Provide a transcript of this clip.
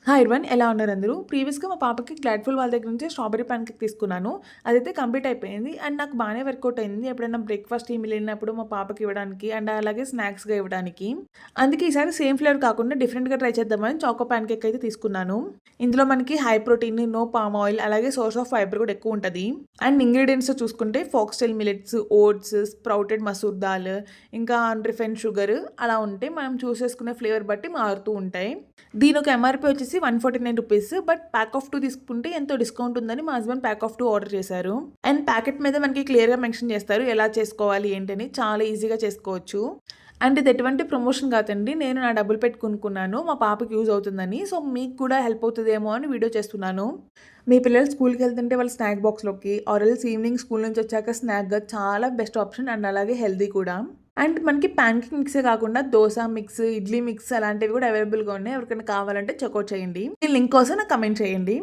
Hi everyone, ఎలా ఉన్నారు అందరూ? ప్రీవియస్‌గా మా పాపకి గ్లాడ్‌ఫుల్ వాళ్ళ దగ్గర నుంచి స్ట్రాబెర్రీ పాన్ కేక్ తీసుకున్నాను. అదైతే కంప్లీట్ అయిపోయింది. అండ్ నాకు బానే వర్కౌట్ అయింది. ఎప్పుడైనా బ్రేక్‌ఫాస్ట్ టీమ్ వెళ్ళినప్పుడు మా పాపకి ఇవ్వడానికి అండ్ అలాగే స్నాక్స్‌గా ఇవ్వడానికి. అందుకే ఈసారి సేమ్ ఫ్లేవర్ కాకుండా డిఫరెంట్‌గా ట్రై చేద్దామని చాకో పాన్ కేక్ అయితే తీసుకున్నాను. ఇందులో మనకి high protein, no palm oil, అలాగే సోర్స్ ఆఫ్ ఫైబర్ కూడా ఎక్కువ ఉంటది. అండ్ ఇంగ్రీడియెంట్స్ చూసుకుంటే foxtail millets, oats, sprouted masoor dal, ఇంకా అన్‌రిఫైన్డ్ షుగర్ అలా ఉంటాయి. మనం చూస్ చేసుకునే ఫ్లేవర్ బట్టి మారుతూ ఉంటాయి. దీని ఒక ఎంఆర్‌పీ వచ్చేసి ₹149. బట్ ప్యాక్ ఆఫ్ 2 తీసుకుంటే ఎంతో డిస్కౌంట్ ఉందని మా హస్బెండ్ ప్యాక్ ఆఫ్ 2 ఆర్డర్ చేశారు. అండ్ ప్యాకెట్ మీద మనకి క్లియర్‌గా మెన్షన్ చేస్తారు ఎలా చేసుకోవాలి ఏంటని. చాలా ఈజీగా చేసుకోవచ్చు. అండ్ ఇది ఎటువంటి ప్రమోషన్ కాదండి. నేను నా డబ్బులు పెట్టి కొనుక్కున్నాను. మా పాపకి యూజ్ అవుతుందని. సో, మీకు కూడా హెల్ప్ అవుతదేమో అని వీడియో చేస్తున్నాను. మీ పిల్లలు స్కూల్‌కెళ్తుంటే వాళ్ళ స్నాక్ బాక్స్‌లోకి ఆర్ ఎల్స్ ఈవినింగ్ స్కూల్ నుంచి వచ్చాక స్నాక్‌గా చాలా బెస్ట్ ఆప్షన్ అండ్ అలాగే హెల్తీ కూడా. అండ్ మనకి పాన్ కేక్ మిక్సే కాకుండా దోస మిక్స్, ఇడ్లీ మిక్స్ అలాంటివి కూడా అవైలబుల్‌గా ఉన్నాయి. ఎవరికైనా కావాలంటే చెక్‌ఔట్ చేయండి. ఈ లింక్ కోసం నాకు కమెంట్ చేయండి.